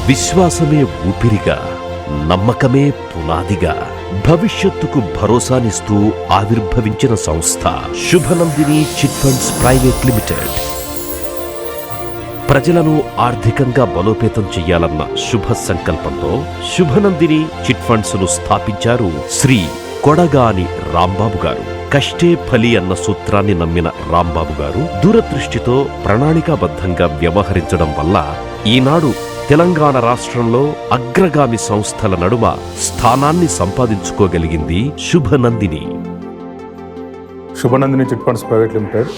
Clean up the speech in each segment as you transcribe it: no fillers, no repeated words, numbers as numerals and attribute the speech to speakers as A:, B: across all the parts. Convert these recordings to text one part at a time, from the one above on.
A: విశ్వాసమే ఊపిరిగా, నమ్మకమే పునాదిగా, భవిష్యత్తుకు భరోసానిస్తూ ఆవిర్భవించిన సంస్థ శుభనందిని చిట్ ఫండ్స్ ప్రైవేట్ లిమిటెడ్. ప్రజలను ఆర్థికంగా బలోపేతం చెయ్యాలన్న శుభ సంకల్పంతో శుభనందిని చిట్ ఫండ్స్ ను స్థాపించారు శ్రీ కొడగాని రాంబాబు గారు. కష్టే ఫలి అన్న సూత్రాన్ని నమ్మిన రాంబాబు గారు దూరదృష్టితో ప్రణాళికాబద్ధంగా వ్యవహరించడం వల్ల ఈనాడు తెలంగాణ రాష్ట్రంలో అగ్రగామి సంస్థల నడుమ స్థానాన్ని సంపాదించుకోగలిగింది శుభనందిని.
B: శుభనందిని చిట్ ఫండ్స్ ప్రైవేట్ లిమిటెడ్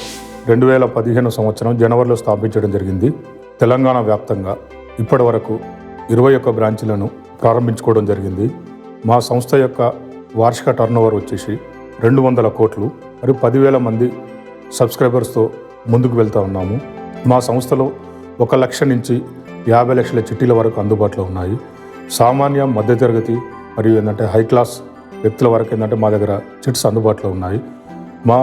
B: 2015 సంవత్సరం జనవరిలో స్థాపించడం జరిగింది. తెలంగాణ వ్యాప్తంగా ఇప్పటి వరకు 21 బ్రాంచీలను ప్రారంభించుకోవడం జరిగింది. మా సంస్థ యొక్క వార్షిక టర్నోవర్ వచ్చేసి 200 కోట్లు మరియు 10,000 మంది సబ్స్క్రైబర్స్తో ముందుకు వెళ్తూ ఉన్నాము. మా సంస్థలో 1 లక్ష నుంచి 50 లక్షల చిట్టీల వరకు అందుబాటులో ఉన్నాయి. సామాన్య మధ్యతరగతి మరియు హై క్లాస్ వ్యక్తుల వరకు మా దగ్గర చిట్స్ అందుబాటులో ఉన్నాయి. మా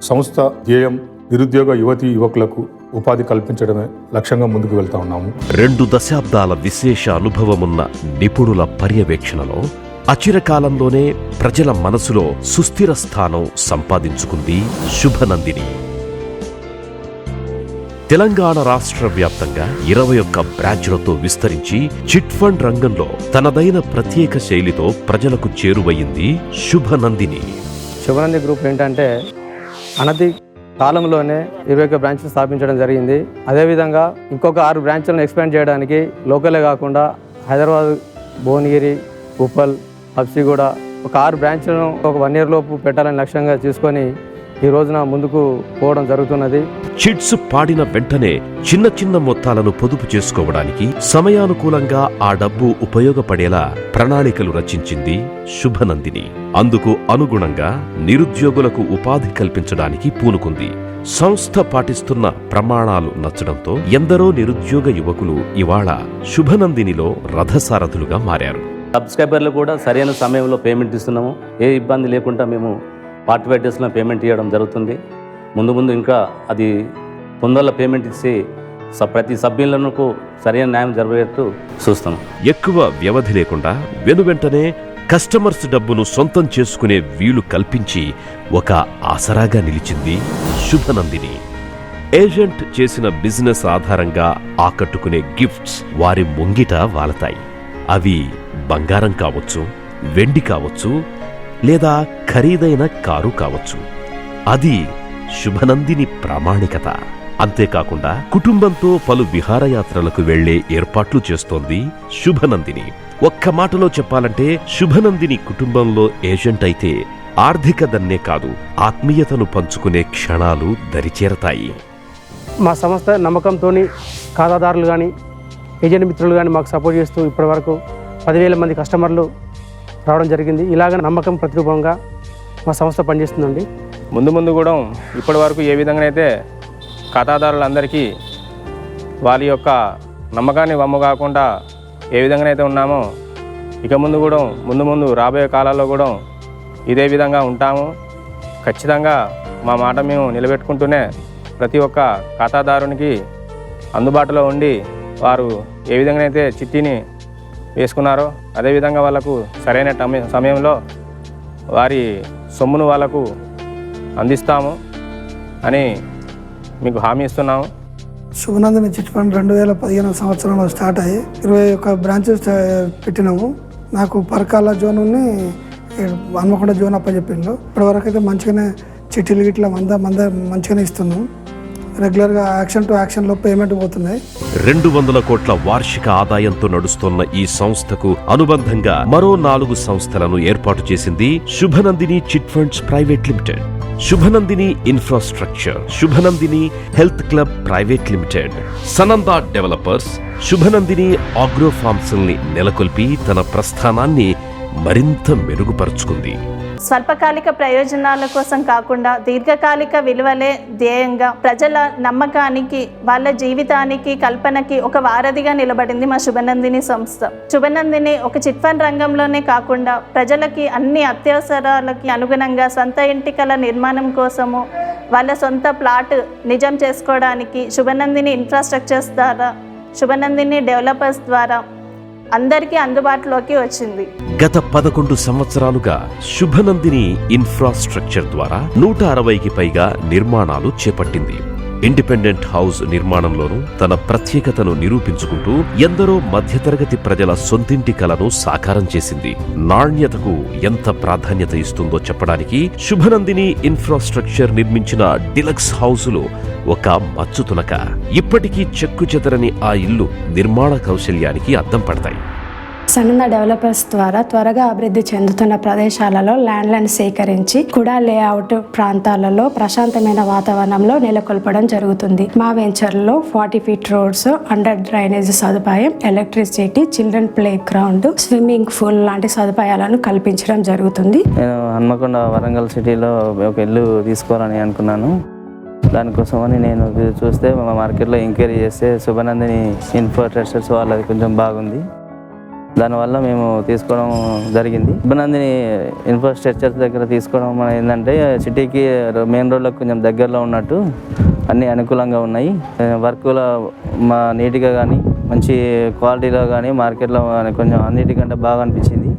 B: సంస్థ ధ్యేయం నిరుద్యోగ యువతీ యువకులకు ఉపాధి కల్పించడమే లక్ష్యంగా ముందుకు వెళ్తా ఉన్నాము.
A: 2 దశాబ్దాల విశేష అనుభవమున్న నిపుణుల పర్యవేక్షణలో అచిరకాలంలోనే ప్రజల మనసులో సుస్థిర స్థానం సంపాదించుకుంది శుభనందిని. తెలంగాణ రాష్ట్ర వ్యాప్తంగా 21 బ్రాంచ్లతో విస్తరించి చిట్ ఫండ్ రంగంలో తనదైన ప్రత్యేక శైలితో ప్రజలకు చేరువయింది శుభనందిని.
C: శుభనంది గ్రూప్ ఏంటంటే అనతి కాలంలోనే 21 బ్రాంచ్లు స్థాపించడం జరిగింది. అదేవిధంగా ఇంకొక 6 బ్రాంచ్లను ఎక్స్పాండ్ చేయడానికి లోకలే కాకుండా హైదరాబాద్, భువనగిరి, ఉప్పల్, హబ్సిగూడ ఒక 6 బ్రాంచ్లను ఒక 1 year లోపు పెట్టాలని లక్ష్యంగా తీసుకొని ఈ రోజున ముందుకు పోవడం జరుగుతున్నది.
A: చిట్స్ పాడిన వెంటనే చిన్న చిన్న మొత్తాలను పొదుపు చేసుకోవడానికి సమయానుకూలంగా ఆ డబ్బు ఉపయోగపడేలా ప్రణాళికలు రచించింది శుభనందిని. అందుకు అనుగుణంగా నిరుద్యోగులకు ఉపాధి కల్పించడానికి పూనుకుంది. సంస్థ పాటిస్తున్న ప్రమాణాలు నచ్చడంతో ఎందరో నిరుద్యోగ యువకులు ఇవాళ శుభనందినిలో రథసారథులుగా మారారు.
D: సబ్స్క్రైబర్లు కూడా సరైన సమయంలో పేమెంట్ ఇస్తున్నాము. ఏ ఇబ్బంది లేకుండా మేము 45 daysలో పేమెంట్ ఇవ్వడం జరుగుతుంది. ముందు ఇంకా అది తొందరలో పేమెంట్ ఇచ్చి ప్రతి సభ్యులకు సరైన న్యాయం జరిగేట్టు చూస్తాం.
A: ఎక్కువ వ్యవధి లేకుండా వెనువెంటనే కస్టమర్స్ డబ్బును సొంతం చేసుకునే వీలు కల్పించి ఒక ఆసరాగా నిలిచింది శుభనందిని. ఏజెంట్ చేసిన బిజినెస్ ఆధారంగా ఆకట్టుకునే గిఫ్ట్స్ వారి ముంగిట వాలతాయి. అవి బంగారం కావచ్చు, వెండి కావచ్చు, లేదా ఖరీదైన కారు కావచ్చు. అది శుభనందిని ప్రామాణికత. అంతేకాకుండా కుటుంబంతో పలు విహారయాత్రలకు వెళ్లే ఏర్పాట్లు చేస్తోంది శుభనందిని. ఒక్క మాటలో చెప్పాలంటే శుభనందిని కుటుంబంలో ఏజెంట్ అయితే ఆర్థిక దన్నే కాదు, ఆత్మీయతను పంచుకునే క్షణాలు దరిచేరతాయి.
C: మా సంస్థ నమ్మకంతో ఖాతాదారులు కానీ ఏజెంట్ మిత్రులు కానీ మాకు సపోర్ట్ చేస్తూ ఇప్పటి వరకు 10,000 మంది కస్టమర్లు రావడం జరిగింది. ఇలాగ నమ్మకం ప్రతిరూపంగా మా సంస్థ పనిచేస్తుందండి.
E: ముందు కూడా ఇప్పటి వరకు ఏ విధంగానైతే ఖాతాదారులందరికీ వాళ్ళ యొక్క నమ్మకాన్ని వమ్ము కాకుండా ఏ విధంగానైతే ఉన్నామో ఇక ముందు కూడా ముందు రాబోయే కాలాల్లో కూడా ఇదే విధంగా ఉంటాము. ఖచ్చితంగా మా మాట మేము నిలబెట్టుకుంటూనే ప్రతి ఒక్క ఖాతాదారునికి అందుబాటులో ఉండి వారు ఏ విధంగానైతే చిట్టీని వేసుకున్నారో అదేవిధంగా వాళ్ళకు సరైన సమయంలో వారి సొమ్మును వాళ్ళకు అందిస్తాము అని మీకు హామీ ఇస్తున్నాము.
F: శుభనందిని చిట్ ఫండ్ 2015 సంవత్సరంలో స్టార్ట్ అయ్యి 21 బ్రాంచెస్ పెట్టినాము. నాకు పరకాల జోన్ని హన్మకొండ జోన్ అప్పచెప్పిండు. ఇప్పటివరకు అయితే మంచిగానే చిట్టీలు గిట్ల మంచిగానే ఇస్తున్నాం. రెగ్యులర్గా యాక్షన్ టు యాక్షన్లో పేమెంట్ పోతున్నాయి.
A: 200 కోట్ల వార్షిక ఆదాయంతో నడుస్తున్న ఈ సంస్థకు అనుబంధంగా మరో 4 సంస్థలను ఏర్పాటు చేసింది Shubhanandini chit funds private limited. Shubhanandini infrastructure, Shubhanandini health club private limited, Sananda developers, Shubhanandini agro farms ని నెలకొల్పి తన ప్రస్థానాన్ని మరింత మెరుగుపరుచుకుంది.
G: స్వల్పకాలిక ప్రయోజనాల కోసం కాకుండా దీర్ఘకాలిక విలువలే ధ్యేయంగా ప్రజల నమ్మకానికి, వాళ్ళ జీవితానికి, కల్పనకి ఒక వారధిగా నిలబడింది మా శుభనందిని సంస్థ. శుభనందిని ఒక చిట్ ఫండ్ రంగంలోనే కాకుండా ప్రజలకి అన్ని అత్యవసరాలకి అనుగుణంగా సొంత ఇంటి కల నిర్మాణం కోసము, వాళ్ళ సొంత ప్లాట్ నిజం చేసుకోవడానికి శుభనందిని ఇన్ఫ్రాస్ట్రక్చర్స్ ద్వారా, శుభనందిని డెవలపర్స్ ద్వారా అందరికీ అందుబాటులోకి వచ్చింది.
A: గత 11 సంవత్సరాలుగా శుభనందిని ఇన్ఫ్రాస్ట్రక్చర్ ద్వారా 160కి పైగా నిర్మాణాలు చేపట్టింది. ఇండిపెండెంట్ హౌస్ నిర్మాణంలోనూ తన ప్రత్యేకతను నిరూపించుకుంటూ ఎందరో మధ్యతరగతి ప్రజల సొంతింటి కలను సాకారం చేసింది. నాణ్యతకు ఎంత ప్రాధాన్యత ఇస్తుందో చెప్పడానికి శుభనందిని ఇన్ఫ్రాస్ట్రక్చర్ నిర్మించిన డిలక్స్ హౌసులు ఒక మచ్చుతునక. ఇప్పటికీ చెక్కుచెదరని ఆ ఇల్లు నిర్మాణ కౌశల్యానికి అద్దం పడతాయి.
H: సన్నన్న డెవలపర్స్ ద్వారా త్వరగా అభివృద్ధి చెందుతున్న ప్రదేశాలలో ల్యాండ్లను సేకరించి కూడా లేఅవుట్ ప్రాంతాలలో ప్రశాంతమైన వాతావరణంలో నెలకొల్పడం జరుగుతుంది. మా వెంచర్లో 40 ఫీట్ రోడ్స్, అండర్ డ్రైనేజ్ సదుపాయం, electricity, children play ground, swimming pool లాంటి సదుపాయాలను కల్పించడం జరుగుతుంది.
C: నేను హన్మకొండ వరంగల్ సిటీలో ఒక ఇల్లు తీసుకోవాలని అనుకున్నాను. దానికోసమని నేను చూస్తే మా మార్కెట్లో ఎంక్వైరీ చేస్తే శుభనందిని ఇన్ఫ్రాస్ట్రక్చర్స్ వాళ్ళది కొంచెం బాగుంది. దానివల్ల మేము తీసుకోవడం జరిగింది. శుభనందిని ఇన్ఫ్రాస్ట్రక్చర్ దగ్గర తీసుకోవడం ఏంటంటే సిటీకి మెయిన్ రోడ్లకు కొంచెం దగ్గరలో ఉన్నట్టు అన్నీ అనుకూలంగా ఉన్నాయి. వర్క్లో మా నీట్గా కానీ మంచి క్వాలిటీలో కానీ మార్కెట్లో కొంచెం అన్నిటికంటే బాగా అనిపించింది.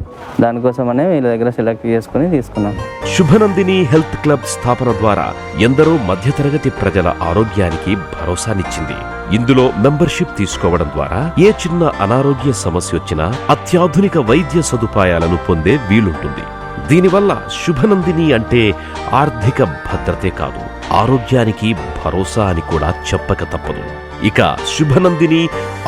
C: దానికోసమనే వీళ్ళ దగ్గర సెలెక్ట్ చేసుకుని తీసుకున్నాం.
A: శుభనందిని హెల్త్ క్లబ్ స్థాపన ద్వారా ఎందరో మధ్యతరగతి ప్రజల ఆరోగ్యానికి భరోసానిచ్చింది. ఇందులో మెంబర్షిప్ తీసుకోవడం ద్వారా ఏ చిన్న అనారోగ్య సమస్య వచ్చినా అత్యాధునిక వైద్య సదుపాయాలను పొందే వీలుంటుంది. దీనివల్ల శుభనందిని అంటే ఆర్థిక భద్రతే కాదు, ఆరోగ్యానికి భరోసా అని కూడా చెప్పక తప్పదు. ఇక శుభనందిని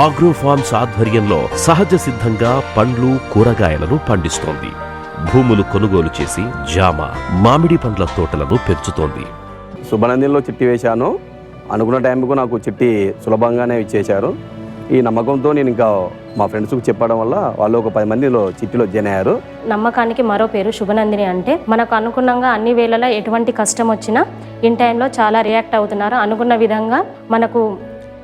A: ఆగ్రోఫార్మ్స్ ఆధ్వర్యంలో సహజ సిద్ధంగా పండ్లు, కూరగాయలను పండిస్తోంది. భూములు కొనుగోలు చేసి జామ, మామిడి పండ్ల తోటలను పెంచుతోంది.
I: శుభనందినిలో చిట్టి వేశాను. అనుకున్న టైంకు నాకు చిట్టి సులభంగానే ఇచ్చేశారు. ఈ నమ్మకంతో నేను ఇంకా మా ఫ్రెండ్స్కి చెప్పడం వల్ల వాళ్ళు ఒక 10 మందిలో చిట్టిలో జాయిన్ అయ్యారు.
J: నమ్మకానికి మరో పేరు శుభనందిని. అంటే మనకు అనుకున్నంగా అన్ని వేళలా ఎటువంటి కష్టం వచ్చినా ఇన్ టైంలో చాలా రియాక్ట్ అవుతున్నారు. అనుకున్న విధంగా మనకు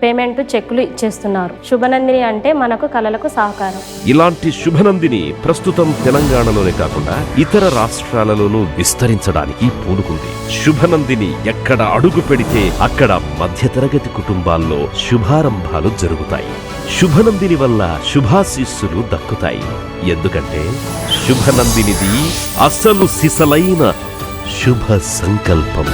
J: పేమెంట్, చెక్కులు ఇచ్చేస్తున్నారు. శుభనందిని అంటే మనకు కళలకు సహకారం.
A: ఇలాంటి శుభనందిని ప్రస్తుతం తెలంగాణలోనే కాకుండా ఇతర రాష్ట్రాలలోనూ విస్తరించడానికి పూనుకుంది. శుభనందిని ఎక్కడ అడుగు పెడితే అక్కడ మధ్యతరగతి కుటుంబాల్లో శుభారంభాలు జరుగుతాయి. శుభనందిని వల్ల శుభాశీస్సులు దక్కుతాయి. ఎందుకంటే శుభనందినిది అసలు సిసలైన శుభ సంకల్పం.